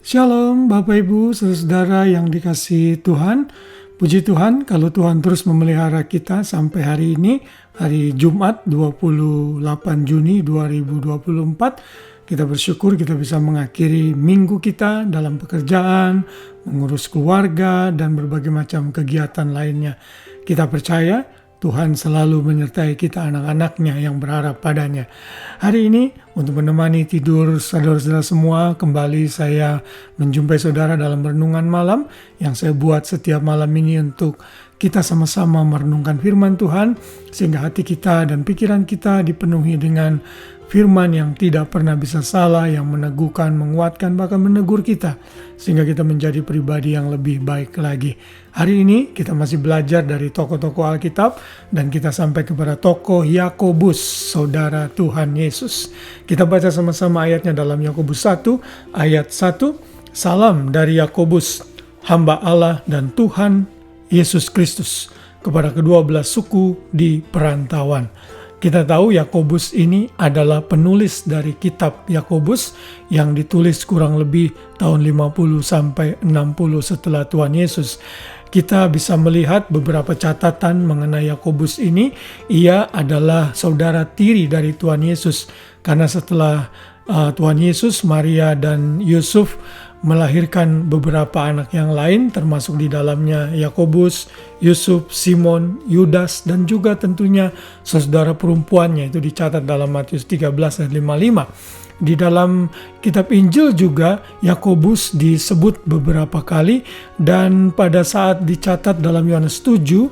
Shalom Bapak Ibu, saudara-saudara yang dikasihi Tuhan. Puji Tuhan kalau Tuhan terus memelihara kita sampai hari ini, hari Jumat 28 Juni 2024. Kita bersyukur kita bisa mengakhiri minggu kita dalam pekerjaan, mengurus keluarga, dan berbagai macam kegiatan lainnya. Kita percaya Tuhan selalu menyertai kita anak-anaknya yang berharap padanya. Hari ini untuk menemani tidur saudara-saudara semua, kembali saya menjumpai saudara dalam renungan malam yang saya buat setiap malam ini untuk kita sama-sama merenungkan firman Tuhan, sehingga hati kita dan pikiran kita dipenuhi dengan firman yang tidak pernah bisa salah, yang meneguhkan, menguatkan, bahkan menegur kita, sehingga kita menjadi pribadi yang lebih baik lagi. Hari ini kita masih belajar dari tokoh-tokoh Alkitab, dan kita sampai kepada tokoh Yakobus, saudara Tuhan Yesus. Kita baca sama-sama ayatnya dalam Yakobus 1, ayat 1. Salam dari Yakobus, hamba Allah dan Tuhan Yesus Kristus, kepada kedua belas suku di perantauan. Kita tahu Yakobus ini adalah penulis dari kitab Yakobus yang ditulis kurang lebih tahun 50 sampai 60 setelah Tuhan Yesus. Kita bisa melihat beberapa catatan mengenai Yakobus ini. Ia adalah saudara tiri dari Tuhan Yesus, karena setelah Tuhan Yesus, Maria dan Yusuf melahirkan beberapa anak yang lain, termasuk di dalamnya Yakobus, Yusuf, Simon, Yudas, dan juga tentunya saudara perempuannya. Itu dicatat dalam Matius 13 ayat 55. Di dalam kitab Injil juga Yakobus disebut beberapa kali, dan pada saat dicatat dalam Yohanes 7,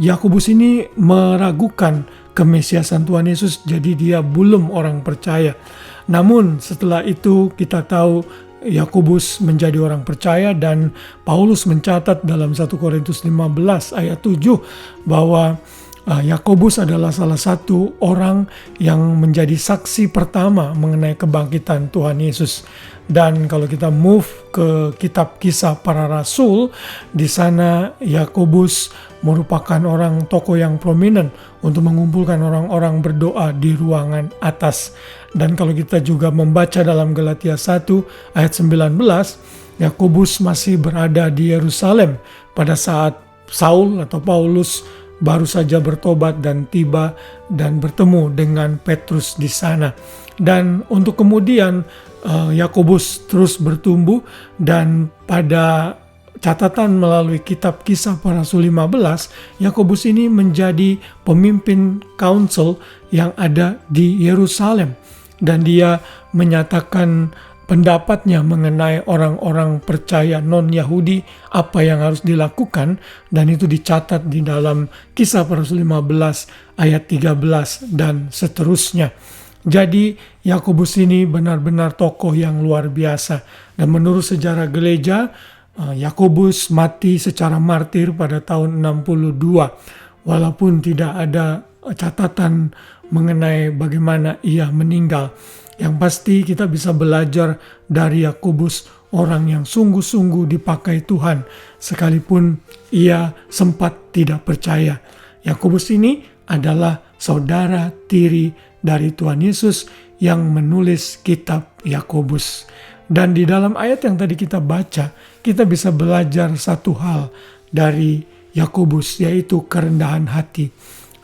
Yakobus ini meragukan kemesiasan Tuhan Yesus, jadi dia belum orang percaya. Namun setelah itu kita tahu Yakobus menjadi orang percaya, dan Paulus mencatat dalam 1 Korintus 15 ayat 7 bahwa Yakobus adalah salah satu orang yang menjadi saksi pertama mengenai kebangkitan Tuhan Yesus. Dan kalau kita move ke kitab Kisah Para Rasul, di sana Yakobus merupakan orang tokoh yang prominent untuk mengumpulkan orang-orang berdoa di ruangan atas. Dan kalau kita juga membaca dalam Galatia 1 ayat 19, Yakobus masih berada di Yerusalem pada saat Saul atau Paulus baru saja bertobat dan tiba dan bertemu dengan Petrus di sana. Dan untuk kemudian Yakobus terus bertumbuh, dan pada catatan melalui kitab Kisah Para Rasul 15, Yakobus ini menjadi pemimpin council yang ada di Yerusalem, dan dia menyatakan pendapatnya mengenai orang-orang percaya non-Yahudi, apa yang harus dilakukan, dan itu dicatat di dalam Kisah Para Rasul 15 ayat 13 dan seterusnya. Jadi Yakobus ini benar-benar tokoh yang luar biasa, dan menurut sejarah gereja, Yakobus mati secara martir pada tahun 62, walaupun tidak ada catatan mengenai bagaimana ia meninggal. Yang pasti kita bisa belajar dari Yakobus, orang yang sungguh-sungguh dipakai Tuhan sekalipun ia sempat tidak percaya. Yakobus ini adalah saudara tiri dari Tuhan Yesus yang menulis kitab Yakobus. Dan di dalam ayat yang tadi kita baca, kita bisa belajar satu hal dari Yakobus, yaitu kerendahan hati.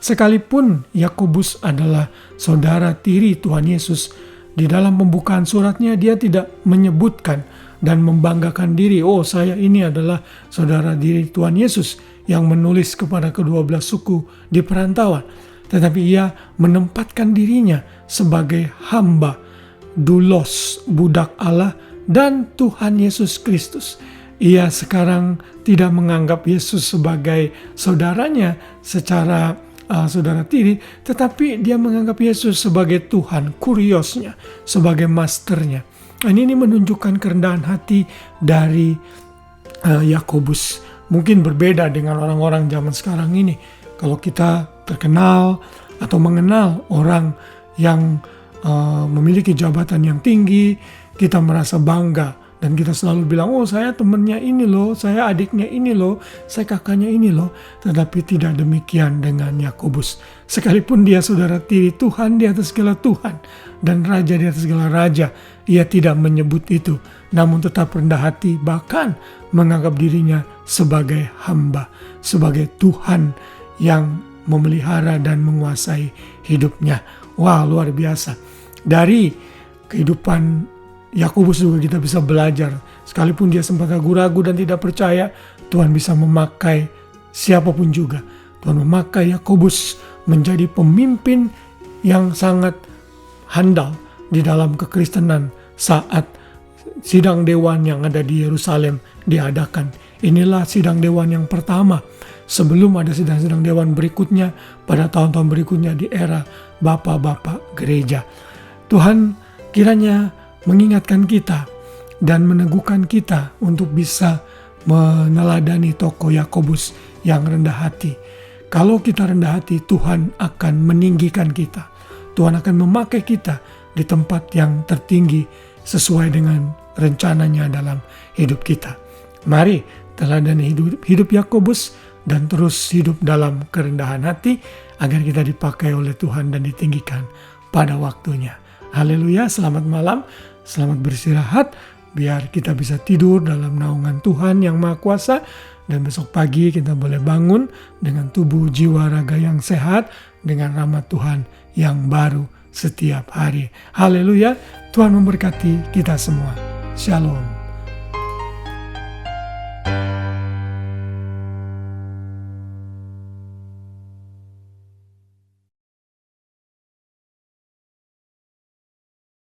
Sekalipun Yakobus adalah saudara tiri Tuhan Yesus, di dalam pembukaan suratnya dia tidak menyebutkan dan membanggakan diri, oh saya ini adalah saudara tiri Tuhan Yesus yang menulis kepada kedua belas suku di perantauan. Tetapi ia menempatkan dirinya sebagai hamba, doulos, budak Allah, dan Tuhan Yesus Kristus. Ia sekarang tidak menganggap Yesus sebagai saudaranya secara saudara tiri, tetapi dia menganggap Yesus sebagai Tuhan, kuriosnya, sebagai masternya. Ini menunjukkan kerendahan hati dari Yakobus. Mungkin berbeda dengan orang-orang zaman sekarang ini. Kalau kita terkenal atau mengenal orang yang memiliki jabatan yang tinggi, kita merasa bangga Dan kita selalu bilang, oh saya temannya ini loh, saya adiknya ini loh, saya kakaknya ini loh. Tetapi tidak demikian dengan Yakobus. Sekalipun dia saudara tiri Tuhan di atas segala Tuhan dan Raja di atas segala Raja, ia tidak menyebut itu. Namun tetap rendah hati, bahkan menganggap dirinya sebagai hamba, sebagai Tuhan yang memelihara dan menguasai hidupnya. Wah, luar biasa. Dari kehidupan Yakobus juga kita bisa belajar. Sekalipun dia sempat ragu-ragu dan tidak percaya, Tuhan bisa memakai siapapun juga. Tuhan memakai Yakobus menjadi pemimpin yang sangat handal di dalam kekristenan saat sidang dewan yang ada di Yerusalem diadakan. Inilah sidang dewan yang pertama sebelum ada sidang-sidang dewan berikutnya pada tahun-tahun berikutnya di era bapak-bapak gereja. Tuhan kiranya mengingatkan kita dan meneguhkan kita untuk bisa meneladani tokoh Yakobus yang rendah hati. Kalau kita rendah hati, Tuhan akan meninggikan kita. Tuhan akan memakai kita di tempat yang tertinggi sesuai dengan rencananya dalam hidup kita. Mari teladani hidup Yakobus dan terus hidup dalam kerendahan hati agar kita dipakai oleh Tuhan dan ditinggikan pada waktunya. Haleluya, selamat malam. Selamat beristirahat, biar kita bisa tidur dalam naungan Tuhan yang Maha Kuasa. Dan besok pagi kita boleh bangun dengan tubuh jiwa raga yang sehat, dengan rahmat Tuhan yang baru setiap hari. Haleluya, Tuhan memberkati kita semua. Shalom.